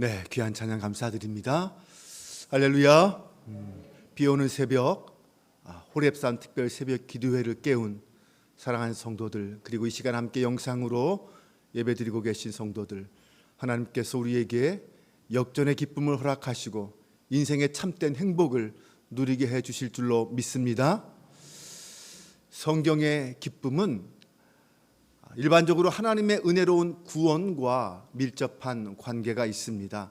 네, 귀한 찬양 감사드립니다. 할렐루야. 비오는 새벽, 호렙산 특별 새벽 기도회를 깨운 사랑하는 성도들, 그리고 이 시간 함께 영상으로 예배드리고 계신 성도들, 하나님께서 우리에게 역전의 기쁨을 허락하시고 인생의 참된 행복을 누리게 해주실 줄로 믿습니다. 성경의 기쁨은 일반적으로 하나님의 은혜로운 구원과 밀접한 관계가 있습니다.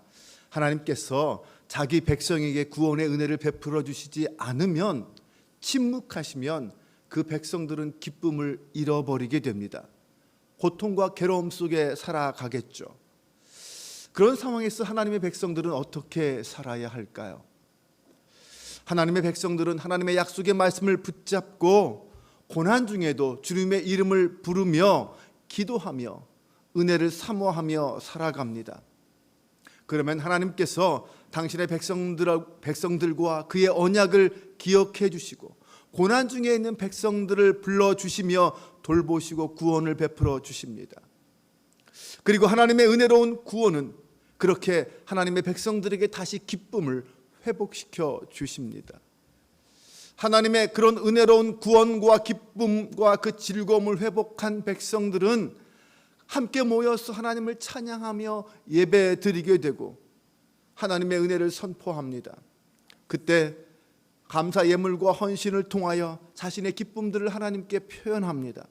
하나님께서 자기 백성에게 구원의 은혜를 베풀어 주시지 않으면, 침묵하시면 그 백성들은 기쁨을 잃어버리게 됩니다. 고통과 괴로움 속에 살아가겠죠. 그런 상황에서 하나님의 백성들은 어떻게 살아야 할까요? 하나님의 백성들은 하나님의 약속의 말씀을 붙잡고 고난 중에도 주님의 이름을 부르며 기도하며 은혜를 사모하며 살아갑니다. 그러면 하나님께서 당신의 백성들과 그의 언약을 기억해 주시고 고난 중에 있는 백성들을 불러주시며 돌보시고 구원을 베풀어 주십니다. 그리고 하나님의 은혜로운 구원은 그렇게 하나님의 백성들에게 다시 기쁨을 회복시켜 주십니다. 하나님의 그런 은혜로운 구원과 기쁨과 그 즐거움을 회복한 백성들은 함께 모여서 하나님을 찬양하며 예배 드리게 되고 하나님의 은혜를 선포합니다. 그때 감사 예물과 헌신을 통하여 자신의 기쁨들을 하나님께 표현합니다.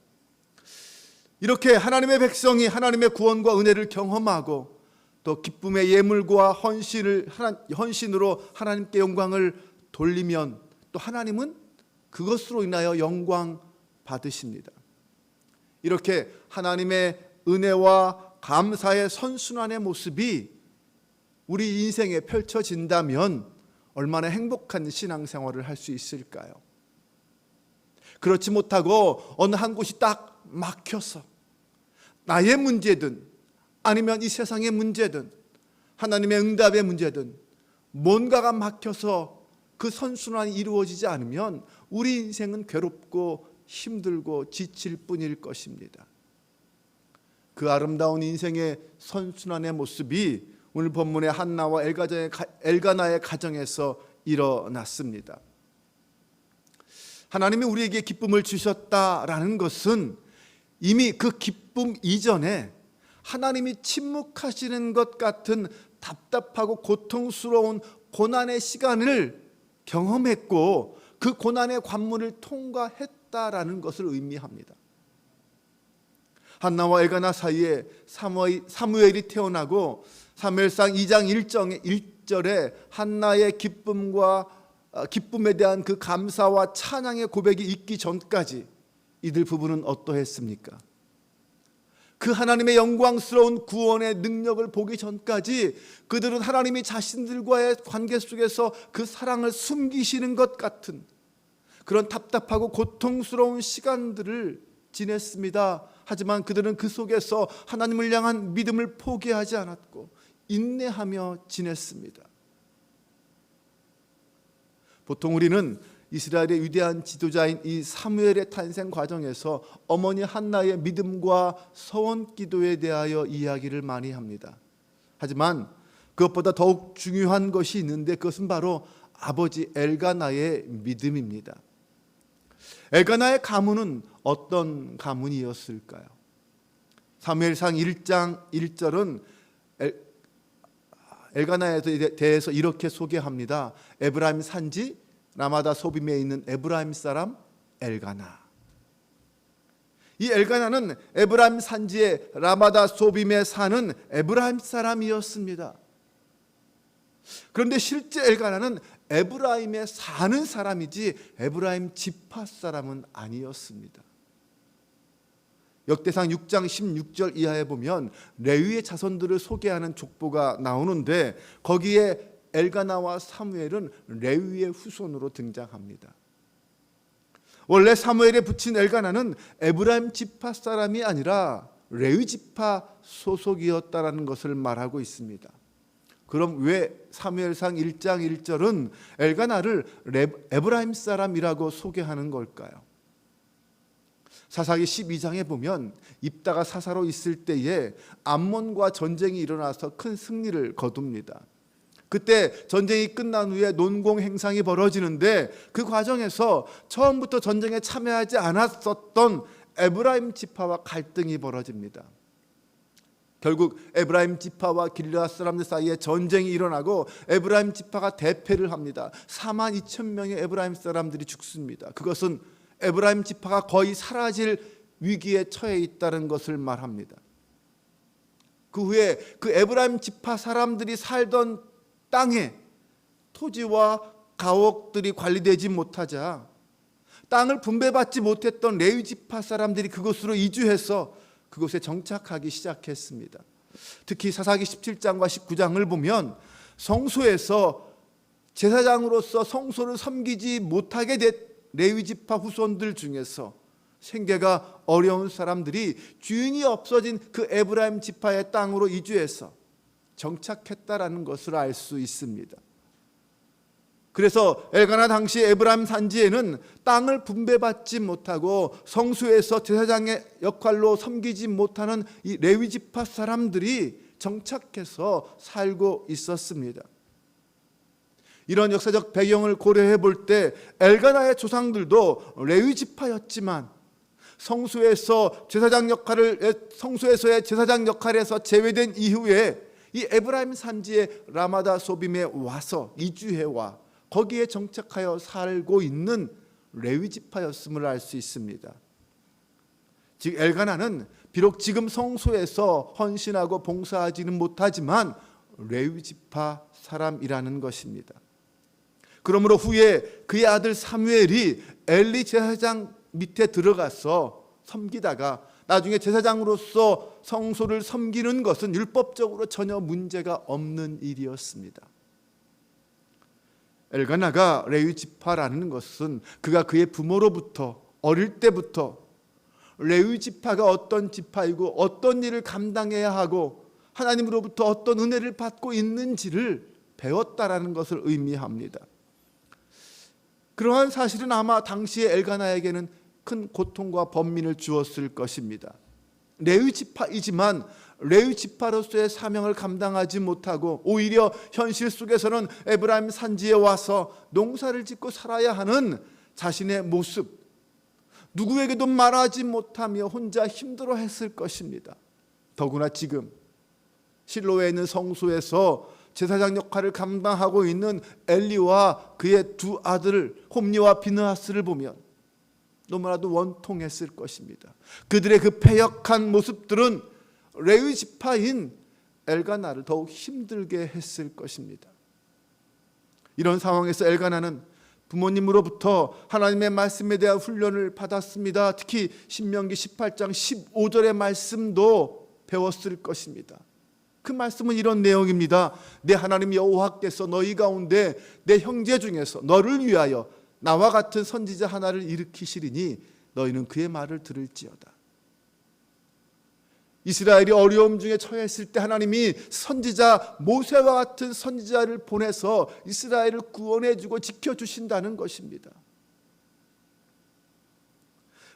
이렇게 하나님의 백성이 하나님의 구원과 은혜를 경험하고 또 기쁨의 예물과 헌신으로 하나님께 영광을 돌리면 또 하나님은 그것으로 인하여 영광 받으십니다. 이렇게 하나님의 은혜와 감사의 선순환의 모습이 우리 인생에 펼쳐진다면 얼마나 행복한 신앙생활을 할 수 있을까요? 그렇지 못하고 어느 한 곳이 딱 막혀서 나의 문제든 아니면 이 세상의 문제든 하나님의 응답의 문제든 뭔가가 막혀서 그 선순환이 이루어지지 않으면 우리 인생은 괴롭고 힘들고 지칠 뿐일 것입니다. 그 아름다운 인생의 선순환의 모습이 오늘 본문의 한나와 엘가나의 가정에서 일어났습니다. 하나님이 우리에게 기쁨을 주셨다라는 것은 이미 그 기쁨 이전에 하나님이 침묵하시는 것 같은 답답하고 고통스러운 고난의 시간을 경험했고 그 고난의 관문을 통과했다라는 것을 의미합니다. 한나와 엘가나 사이에 사무엘이 태어나고 사무엘상 2장 1절에 한나의 기쁨에 대한 그 감사와 찬양의 고백이 있기 전까지 이들 부부는 어떠했습니까? 그 하나님의 영광스러운 구원의 능력을 보기 전까지 그들은 하나님이 자신들과의 관계 속에서 그 사랑을 숨기시는 것 같은 그런 답답하고 고통스러운 시간들을 지냈습니다. 하지만 그들은 그 속에서 하나님을 향한 믿음을 포기하지 않았고 인내하며 지냈습니다. 보통 우리는 이스라엘의 위대한 지도자인 이 사무엘의 탄생 과정에서 어머니 한나의 믿음과 서원 기도에 대하여 이야기를 많이 합니다. 하지만 그것보다 더욱 중요한 것이 있는데 그것은 바로 아버지 엘가나의 믿음입니다. 엘가나의 가문은 어떤 가문이었을까요? 사무엘상 1장 1절은 엘가나에 대해서 이렇게 소개합니다. 에브라임 산지 라마다 소빔에 있는 에브라임 사람 엘가나. 이 엘가나는 에브라임 산지의 라마다 소빔에 사는 에브라임 사람이었습니다. 그런데 실제 엘가나는 에브라임에 사는 사람이지 에브라임 지파 사람은 아니었습니다. 역대상 6장 16절 이하에 보면 레위의 자손들을 소개하는 족보가 나오는데 거기에 엘가나와 사무엘은 레위의 후손으로 등장합니다. 원래 사무엘에 붙인 엘가나는 에브라임 지파 사람이 아니라 레위 지파 소속이었다라는 것을 말하고 있습니다. 그럼 왜 사무엘상 1장 1절은 엘가나를 에브라임 사람이라고 소개하는 걸까요? 사사기 12장에 보면 입다가 사사로 있을 때에 암몬과 전쟁이 일어나서 큰 승리를 거둡니다. 그때 전쟁이 끝난 후에 논공 행상이 벌어지는데 그 과정에서 처음부터 전쟁에 참여하지 않았었던 에브라임 지파와 갈등이 벌어집니다. 결국 에브라임 지파와 길르앗 사람들 사이에 전쟁이 일어나고 에브라임 지파가 대패를 합니다. 4만 2천 명의 에브라임 사람들이 죽습니다. 그것은 에브라임 지파가 거의 사라질 위기에 처해 있다는 것을 말합니다. 그 후에 그 에브라임 지파 사람들이 살던 땅에 토지와 가옥들이 관리되지 못하자 땅을 분배받지 못했던 레위 지파 사람들이 그곳으로 이주해서 그곳에 정착하기 시작했습니다. 특히 사사기 17장과 19장을 보면 성소에서 제사장으로서 성소를 섬기지 못하게 된 레위 지파 후손들 중에서 생계가 어려운 사람들이 주인이 없어진 그 에브라임 지파의 땅으로 이주해서 정착했다라는 것을 알 수 있습니다. 그래서 엘가나 당시 에브라임 산지에는 땅을 분배받지 못하고 성소에서 제사장의 역할로 섬기지 못하는 이 레위 지파 사람들이 정착해서 살고 있었습니다. 이런 역사적 배경을 고려해 볼 때 엘가나의 조상들도 레위 지파였지만 성소에서의 제사장 역할에서 제외된 이후에 이 에브라임 산지의 라마다 소빔에 와서 이주해 와 거기에 정착하여 살고 있는 레위 지파였음을 알 수 있습니다. 즉 엘가나는 비록 지금 성소에서 헌신하고 봉사하지는 못하지만 레위 지파 사람이라는 것입니다. 그러므로 후에 그의 아들 사무엘이 엘리 제사장 밑에 들어가서 섬기다가 나중에 제사장으로서 성소를 섬기는 것은 율법적으로 전혀 문제가 없는 일이었습니다. 엘가나가 레위 지파라는 것은 그가 그의 부모로부터 어릴 때부터 레위 지파가 어떤 지파이고 어떤 일을 감당해야 하고 하나님으로부터 어떤 은혜를 받고 있는지를 배웠다라는 것을 의미합니다. 그러한 사실은 아마 당시의 엘가나에게는 큰 고통과 번민을 주었을 것입니다. 레위 지파이지만 레위 지파로서의 사명을 감당하지 못하고 오히려 현실 속에서는 에브라임 산지에 와서 농사를 짓고 살아야 하는 자신의 모습, 누구에게도 말하지 못하며 혼자 힘들어했을 것입니다. 더구나 지금 실로에 있는 성소에서 제사장 역할을 감당하고 있는 엘리와 그의 두 아들 홈니와 비느하스를 보면 너무나도 원통했을 것입니다. 그들의 그 패역한 모습들은 레위 지파인 엘가나를 더욱 힘들게 했을 것입니다. 이런 상황에서 엘가나는 부모님으로부터 하나님의 말씀에 대한 훈련을 받았습니다. 특히 신명기 18장 15절의 말씀도 배웠을 것입니다. 그 말씀은 이런 내용입니다. 내 하나님 여호와께서 너희 가운데 내 형제 중에서 너를 위하여 나와 같은 선지자 하나를 일으키시리니 너희는 그의 말을 들을지어다. 이스라엘이 어려움 중에 처했을 때 하나님이 선지자 모세와 같은 선지자를 보내서 이스라엘을 구원해주고 지켜주신다는 것입니다.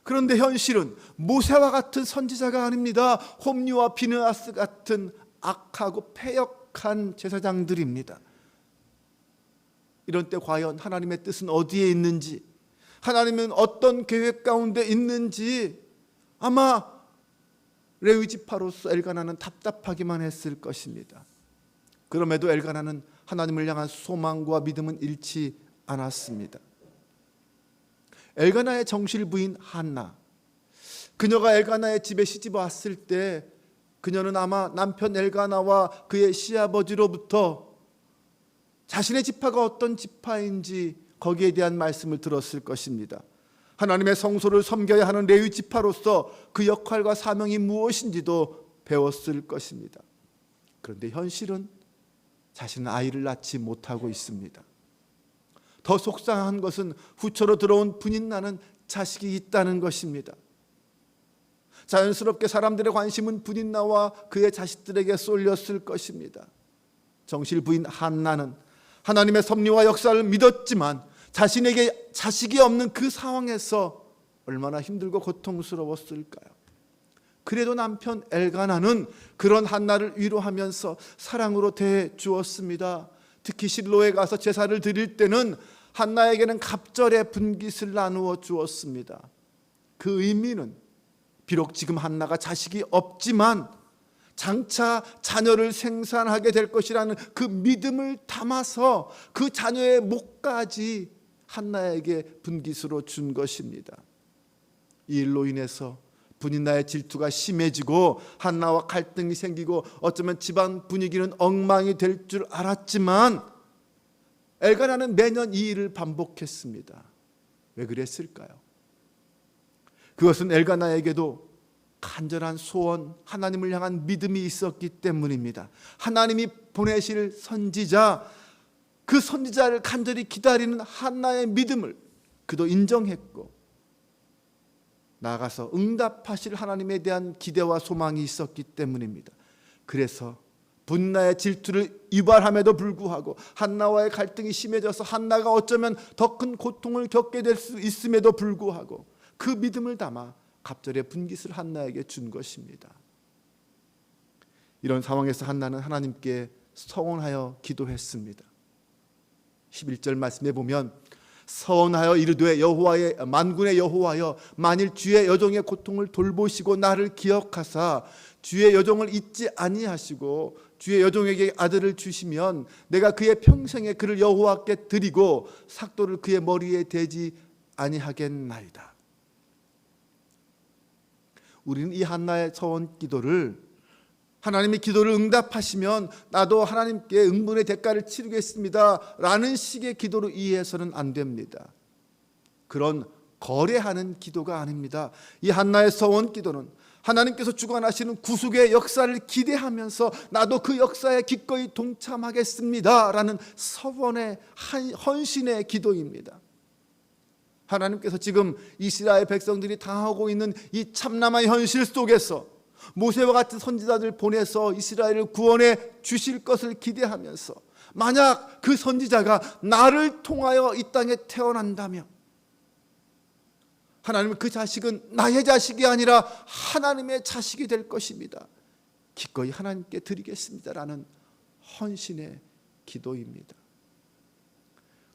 그런데 현실은 모세와 같은 선지자가 아닙니다. 홈리와 비느하스 같은 악하고 패역한 제사장들입니다. 이런 때 과연 하나님의 뜻은 어디에 있는지, 하나님은 어떤 계획 가운데 있는지 아마 레위 지파로서 엘가나는 답답하기만 했을 것입니다. 그럼에도 엘가나는 하나님을 향한 소망과 믿음은 잃지 않았습니다. 엘가나의 정실 부인 한나, 그녀가 엘가나의 집에 시집 왔을 때 그녀는 아마 남편 엘가나와 그의 시아버지로부터 자신의 지파가 어떤 지파인지 거기에 대한 말씀을 들었을 것입니다. 하나님의 성소를 섬겨야 하는 레위 지파로서 그 역할과 사명이 무엇인지도 배웠을 것입니다. 그런데 현실은 자신은 아이를 낳지 못하고 있습니다. 더 속상한 것은 후처로 들어온 분인 나는 자식이 있다는 것입니다. 자연스럽게 사람들의 관심은 분인 나와 그의 자식들에게 쏠렸을 것입니다. 정실 부인 한나는 하나님의 섭리와 역사를 믿었지만 자신에게 자식이 없는 그 상황에서 얼마나 힘들고 고통스러웠을까요? 그래도 남편 엘가나는 그런 한나를 위로하면서 사랑으로 대해 주었습니다. 특히 실로에 가서 제사를 드릴 때는 한나에게는 갑절의 분깃을 나누어 주었습니다. 그 의미는 비록 지금 한나가 자식이 없지만 장차 자녀를 생산하게 될 것이라는 그 믿음을 담아서 그 자녀의 목까지 한나에게 분깃으로 준 것입니다. 이 일로 인해서 분인나의 질투가 심해지고 한나와 갈등이 생기고 어쩌면 집안 분위기는 엉망이 될 줄 알았지만 엘가나는 매년 이 일을 반복했습니다. 왜 그랬을까요? 그것은 엘가나에게도 간절한 소원, 하나님을 향한 믿음이 있었기 때문입니다. 하나님이 보내실 선지자, 그 선지자를 간절히 기다리는 한나의 믿음을 그도 인정했고 나아가서 응답하실 하나님에 대한 기대와 소망이 있었기 때문입니다. 그래서 분나의 질투를 유발함에도 불구하고 한나와의 갈등이 심해져서 한나가 어쩌면 더 큰 고통을 겪게 될 수 있음에도 불구하고 그 믿음을 담아 갑절의 분깃을 한나에게 준 것입니다. 이런 상황에서 한나는 하나님께 서원하여 기도했습니다. 11절 말씀에 보면 서원하여 이르되 여호와의 만군의 여호와여, 만일 주의 여종의 고통을 돌보시고 나를 기억하사 주의 여종을 잊지 아니하시고 주의 여종에게 아들을 주시면 내가 그의 평생에 그를 여호와께 드리고 삭도를 그의 머리에 대지 아니하겠나이다. 우리는 이 한나의 서원 기도를 하나님이 기도를 응답하시면 나도 하나님께 응분의 대가를 치르겠습니다 라는 식의 기도로 이해해서는 안 됩니다. 그런 거래하는 기도가 아닙니다. 이 한나의 서원 기도는 하나님께서 주관하시는 구속의 역사를 기대하면서 나도 그 역사에 기꺼이 동참하겠습니다 라는 서원의 헌신의 기도입니다. 하나님께서 지금 이스라엘 백성들이 당하고 있는 이 참남한 현실 속에서 모세와 같은 선지자들 보내서 이스라엘을 구원해 주실 것을 기대하면서 만약 그 선지자가 나를 통하여 이 땅에 태어난다면 하나님은 그 자식은 나의 자식이 아니라 하나님의 자식이 될 것입니다. 기꺼이 하나님께 드리겠습니다라는 헌신의 기도입니다.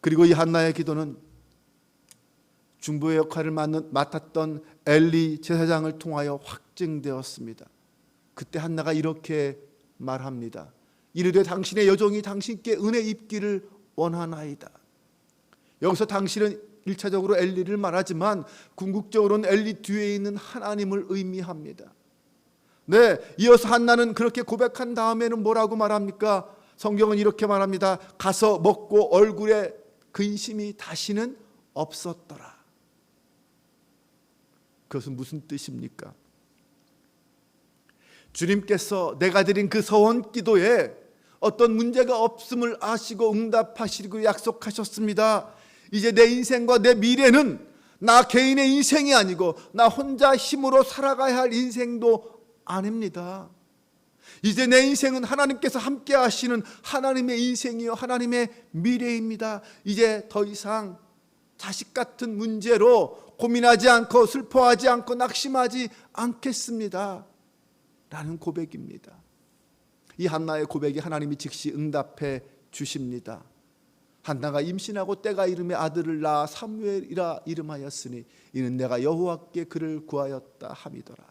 그리고 이 한나의 기도는 중보의 역할을 맡았던 엘리 제사장을 통하여 확증되었습니다. 그때 한나가 이렇게 말합니다. 이르되 당신의 여종이 당신께 은혜 입기를 원하나이다. 여기서 당신은 1차적으로 엘리를 말하지만 궁극적으로는 엘리 뒤에 있는 하나님을 의미합니다. 네, 이어서 한나는 그렇게 고백한 다음에는 뭐라고 말합니까? 성경은 이렇게 말합니다. 가서 먹고 얼굴에 근심이 다시는 없었더라. 그것은 무슨 뜻입니까? 주님께서 내가 드린 그 서원 기도에 어떤 문제가 없음을 아시고 응답하시고 약속하셨습니다. 이제 내 인생과 내 미래는 나 개인의 인생이 아니고 나 혼자 힘으로 살아가야 할 인생도 아닙니다. 이제 내 인생은 하나님께서 함께 하시는 하나님의 인생이요 하나님의 미래입니다. 이제 더 이상 자식 같은 문제로 고민하지 않고 슬퍼하지 않고 낙심하지 않겠습니다 라는 고백입니다. 이 한나의 고백에 하나님이 즉시 응답해 주십니다. 한나가 임신하고 때가 이름에 아들을 낳아 사무엘이라 이름하였으니 이는 내가 여호와께 그를 구하였다 함이더라.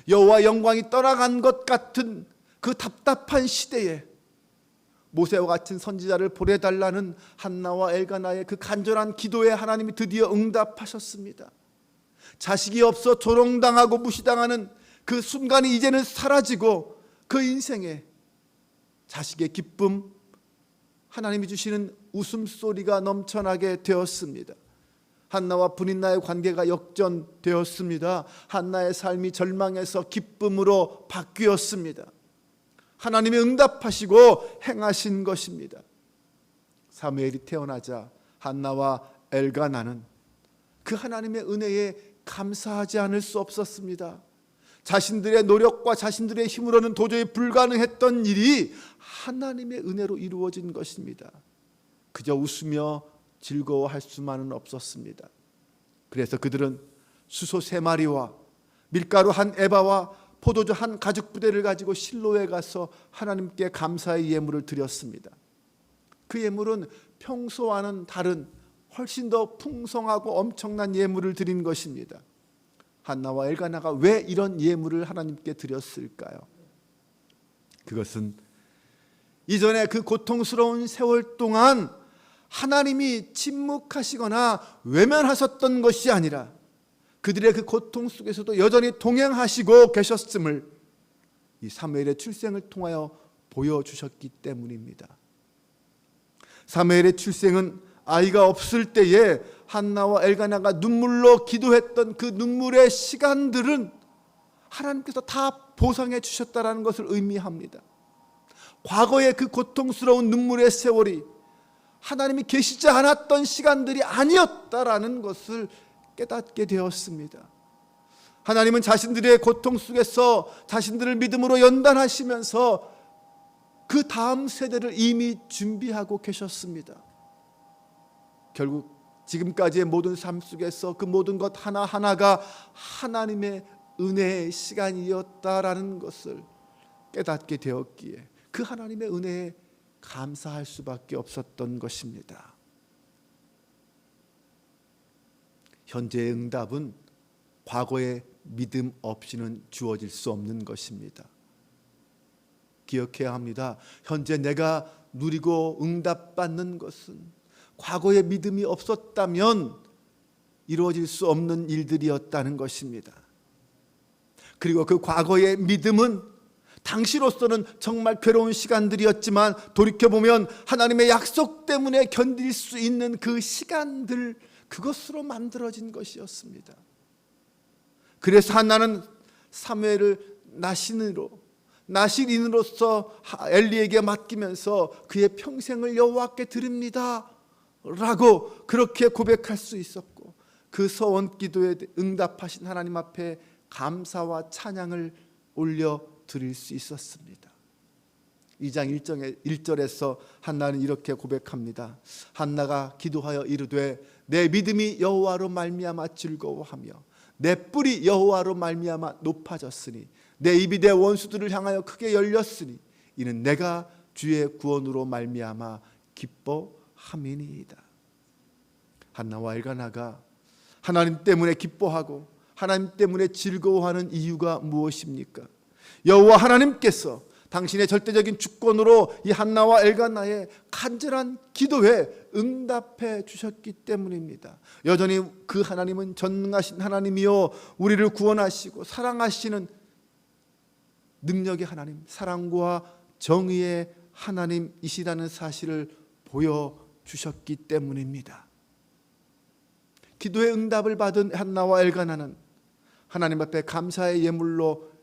여호와 영광이 떠나간 것 같은 그 답답한 시대에 모세와 같은 선지자를 보내달라는 한나와 엘가나의 그 간절한 기도에 하나님이 드디어 응답하셨습니다. 자식이 없어 조롱당하고 무시당하는 그 순간이 이제는 사라지고 그 인생에 자식의 기쁨, 하나님이 주시는 웃음소리가 넘쳐나게 되었습니다. 한나와 분인나의 관계가 역전되었습니다. 한나의 삶이 절망에서 기쁨으로 바뀌었습니다. 하나님이 응답하시고 행하신 것입니다. 사무엘이 태어나자 한나와 엘가나는 그 하나님의 은혜에 감사하지 않을 수 없었습니다. 자신들의 노력과 자신들의 힘으로는 도저히 불가능했던 일이 하나님의 은혜로 이루어진 것입니다. 그저 웃으며 즐거워할 수만은 없었습니다. 그래서 그들은 수소 3마리와 밀가루 1에바와 포도주 1가죽부대를 가지고 실로에 가서 하나님께 감사의 예물을 드렸습니다. 그 예물은 평소와는 다른 훨씬 더 풍성하고 엄청난 예물을 드린 것입니다. 한나와 엘가나가 왜 이런 예물을 하나님께 드렸을까요? 그것은 이전에 그 고통스러운 세월 동안 하나님이 침묵하시거나 외면하셨던 것이 아니라 그들의 그 고통 속에서도 여전히 동행하시고 계셨음을 이 사무엘의 출생을 통하여 보여주셨기 때문입니다. 사무엘의 출생은 아이가 없을 때에 한나와 엘가나가 눈물로 기도했던 그 눈물의 시간들은 하나님께서 다 보상해 주셨다는 것을 의미합니다. 과거의 그 고통스러운 눈물의 세월이 하나님이 계시지 않았던 시간들이 아니었다라는 것을 깨닫게 되었습니다. 하나님은 자신들의 고통 속에서 자신들을 믿음으로 연단하시면서 그 다음 세대를 이미 준비하고 계셨습니다. 결국 지금까지의 모든 삶 속에서 그 모든 것 하나하나가 하나님의 은혜의 시간이었다라는 것을 깨닫게 되었기에 그 하나님의 은혜에 감사할 수밖에 없었던 것입니다. 현재의 응답은 과거의 믿음 없이는 주어질 수 없는 것입니다. 기억해야 합니다. 현재 내가 누리고 응답받는 것은 과거의 믿음이 없었다면 이루어질 수 없는 일들이었다는 것입니다. 그리고 그 과거의 믿음은 당시로서는 정말 괴로운 시간들이었지만 돌이켜보면 하나님의 약속 때문에 견딜 수 있는 그 시간들, 그것으로 만들어진 것이었습니다. 그래서 한나는 사무엘을 나실인으로서 엘리에게 맡기면서 그의 평생을 여호와께 드립니다 라고 그렇게 고백할 수 있었고, 그 서원 기도에 응답하신 하나님 앞에 감사와 찬양을 올려 드릴 수 있었습니다. 2장 1절에서 한나는 이렇게 고백합니다. 한나가 기도하여 이르되 내 믿음이 여호와로 말미암아 즐거워하며 내 뿔이 여호와로 말미암아 높아졌으니 내 입이 내 원수들을 향하여 크게 열렸으니 이는 내가 주의 구원으로 말미암아 기뻐함이니이다. 한나와 엘가나가 하나님 때문에 기뻐하고 하나님 때문에 즐거워하는 이유가 무엇입니까? 여호와 하나님께서 당신의 절대적인 주권으로 이 한나와 엘가나의 간절한 기도에 응답해 주셨기 때문입니다. 여전히 그 하나님은 전능하신 하나님이요 우리를 구원하시고 사랑하시는 능력의 하나님, 사랑과 정의의 하나님이시라는 사실을 보여주셨기 때문입니다. 기도의 응답을 받은 한나와 엘가나는 하나님 앞에 감사의 예물로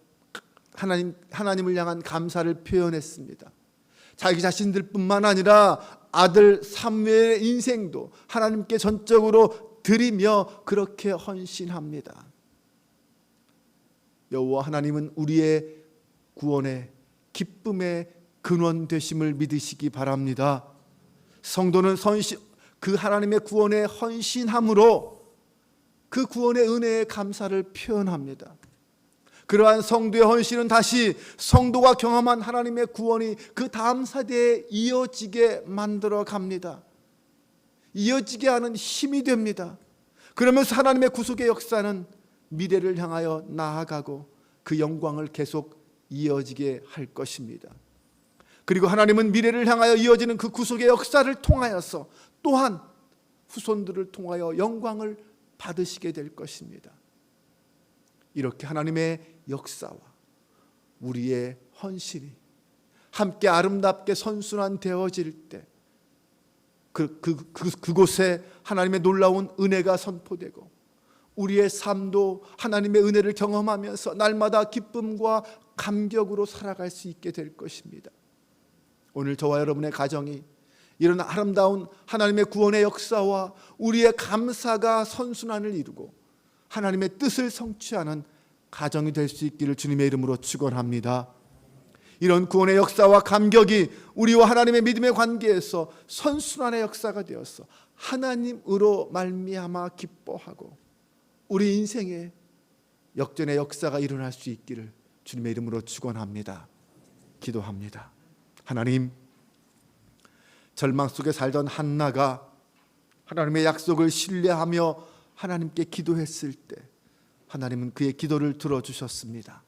하나님을 향한 감사를 표현했습니다. 자기 자신들뿐만 아니라 아들 사무엘의 인생도 하나님께 전적으로 드리며 그렇게 헌신합니다. 여호와 하나님은 우리의 구원의 기쁨의 근원 되심을 믿으시기 바랍니다. 성도는 그 하나님의 구원에 헌신함으로 그 구원의 은혜에 감사를 표현합니다. 그러한 성도의 헌신은 다시 성도가 경험한 하나님의 구원이 그 다음 세대에 이어지게 만들어 갑니다. 이어지게 하는 힘이 됩니다. 그러면서 하나님의 구속의 역사는 미래를 향하여 나아가고 그 영광을 계속 이어지게 할 것입니다. 그리고 하나님은 미래를 향하여 이어지는 그 구속의 역사를 통하여서 또한 후손들을 통하여 영광을 받으시게 될 것입니다. 이렇게 하나님의 역사와 우리의 헌신이 함께 아름답게 선순환 되어질 때 그곳에 하나님의 놀라운 은혜가 선포되고 우리의 삶도 하나님의 은혜를 경험하면서 날마다 기쁨과 감격으로 살아갈 수 있게 될 것입니다. 오늘 저와 여러분의 가정이 이런 아름다운 하나님의 구원의 역사와 우리의 감사가 선순환을 이루고 하나님의 뜻을 성취하는 가정이 될 수 있기를 주님의 이름으로 축원합니다. 이런 구원의 역사와 감격이 우리와 하나님의 믿음의 관계에서 선순환의 역사가 되어서 하나님으로 말미암아 기뻐하고 우리 인생에 역전의 역사가 일어날 수 있기를 주님의 이름으로 축원합니다. 기도합니다. 하나님, 절망 속에 살던 한나가 하나님의 약속을 신뢰하며 하나님께 기도했을 때 하나님은 그의 기도를 들어주셨습니다.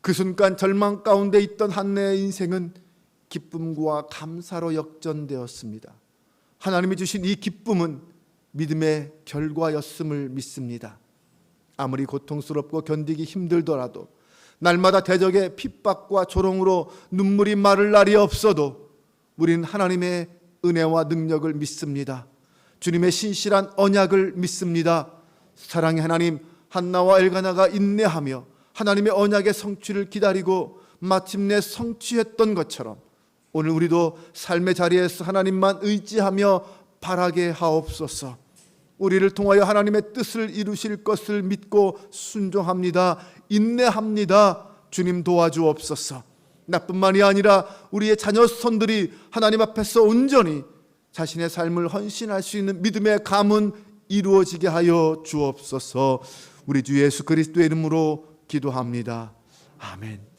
그 순간 절망 가운데 있던 한나의 인생은 기쁨과 감사로 역전되었습니다. 하나님이 주신 이 기쁨은 믿음의 결과였음을 믿습니다. 아무리 고통스럽고 견디기 힘들더라도, 날마다 대적의 핍박과 조롱으로 눈물이 마를 날이 없어도 우리는 하나님의 은혜와 능력을 믿습니다. 주님의 신실한 언약을 믿습니다. 사랑의 하나님, 한나와 엘가나가 인내하며 하나님의 언약의 성취를 기다리고 마침내 성취했던 것처럼 오늘 우리도 삶의 자리에서 하나님만 의지하며 바라게 하옵소서. 우리를 통하여 하나님의 뜻을 이루실 것을 믿고 순종합니다. 인내합니다. 주님 도와주옵소서. 나뿐만이 아니라 우리의 자녀 손들이 하나님 앞에서 온전히 자신의 삶을 헌신할 수 있는 믿음의 가문 이루어지게 하여 주옵소서. 우리 주 예수 그리스도의 이름으로 기도합니다. 아멘.